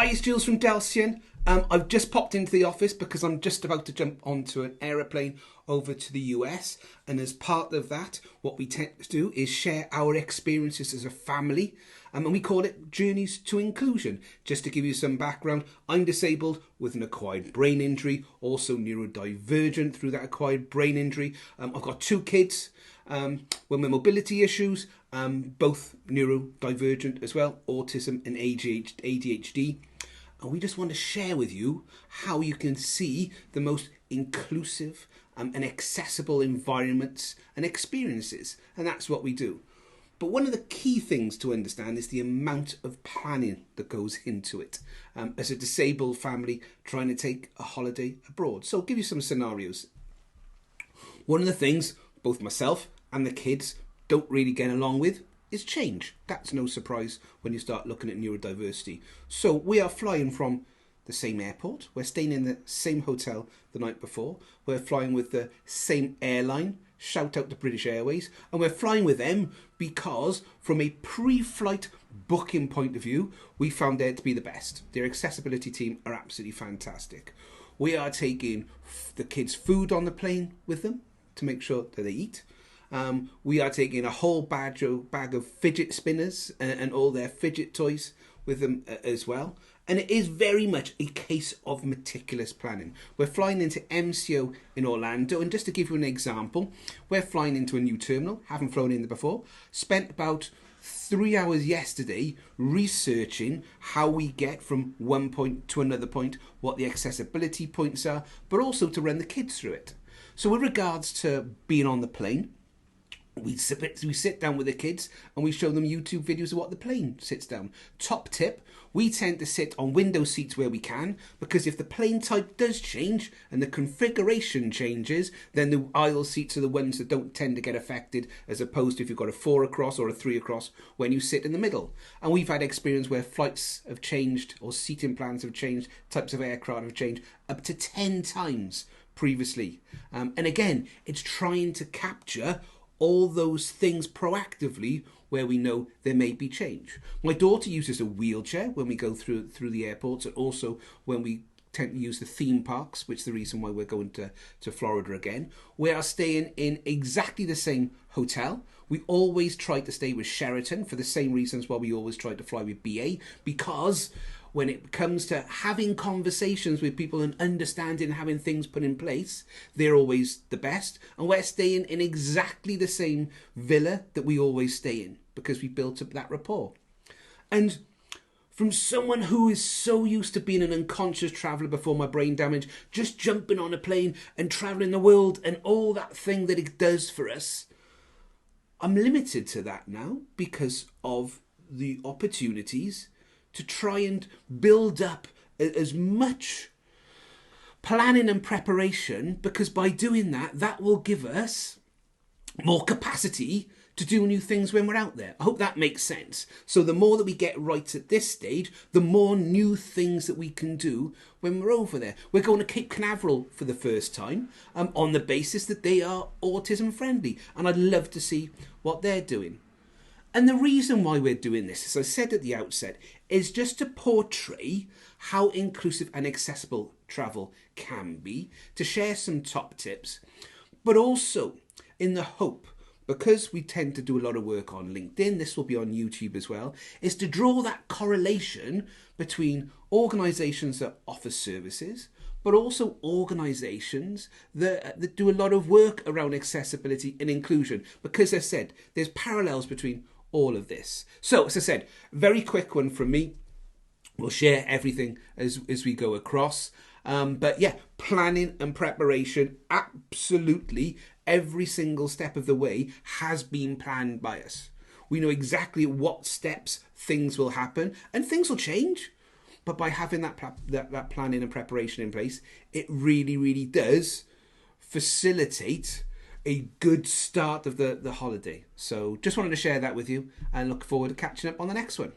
Hi, it's Jules from Delsion. I've just popped into the office because I'm just about to jump onto an aeroplane over to the US. And as part of that, what we tend to do is share our experiences as a family. And we call it Journeys to Inclusion. Just to give you some background, I'm disabled with an acquired brain injury, also neurodivergent through that acquired brain injury. I've got two kids with mobility issues, both neurodivergent as well, autism and ADHD. And we just want to share with you how you can see the most inclusive and accessible environments and experiences. And that's what we do. But one of the key things to understand is the amount of planning that goes into it as a disabled family trying to take a holiday abroad. So I'll give you some scenarios. One of the things both myself and the kids don't really get along with is change. That's no surprise when you start looking at neurodiversity. So we are flying from the same airport. We're staying in the same hotel the night before. We're flying with the same airline. Shout out to British Airways. And we're flying with them because from a pre-flight booking point of view, we found them to be the best. Their accessibility team are absolutely fantastic. We are taking the kids' food on the plane with them to make sure that they eat. We are taking a whole bag of fidget spinners and all their fidget toys with them as well. And it is very much a case of meticulous planning. We're flying into MCO in Orlando. And just to give you an example, we're flying into a new terminal, haven't flown in there before, spent about 3 hours yesterday researching how we get from one point to another point, what the accessibility points are, but also to run the kids through it. So with regards to being on the plane, we sit down with the kids and we show them YouTube videos of what the plane sits down. Top tip, we tend to sit on window seats where we can, because if the plane type does change and the configuration changes, then the aisle seats are the ones that don't tend to get affected, as opposed to if you've got a 4 across or a 3 across when you sit in the middle. And we've had experience where flights have changed or seating plans have changed, types of aircraft have changed up to 10 times previously. And again, it's trying to capture all those things proactively where we know there may be change. My daughter uses a wheelchair when we go through the airports, and also when we tend to use the theme parks, which is the reason why we're going to Florida again. We are staying in exactly the same hotel. We always try to stay with Sheraton for the same reasons why we always try to fly with BA, because when it comes to having conversations with people and understanding and having things put in place, they're always the best. And we're staying in exactly the same villa that we always stay in, because we built up that rapport. And from someone who is so used to being an unconscious traveller before my brain damage, just jumping on a plane and travelling the world and all that thing that it does for us, I'm limited to that now because of the opportunities to try and build up as much planning and preparation, because by doing that, that will give us more capacity to do new things when we're out there. I hope that makes sense. So the more that we get right at this stage, the more new things that we can do when we're over there. We're going to Cape Canaveral for the first time on the basis that they are autism friendly. And I'd love to see what they're doing. And the reason why we're doing this, as I said at the outset, is just to portray how inclusive and accessible travel can be, to share some top tips, but also in the hope, because we tend to do a lot of work on LinkedIn, this will be on YouTube as well, is to draw that correlation between organisations that offer services, but also organisations that do a lot of work around accessibility and inclusion. Because as I said, there's parallels between all of this. So, as I said, very quick one from me. We'll share everything as we go across. But yeah, planning and preparation, absolutely every single step of the way has been planned by us. We know exactly what steps things will happen, and things will change. But by having that planning and preparation in place, it really, really does facilitate a good start of the holiday. So just wanted to share that with you and look forward to catching up on the next one.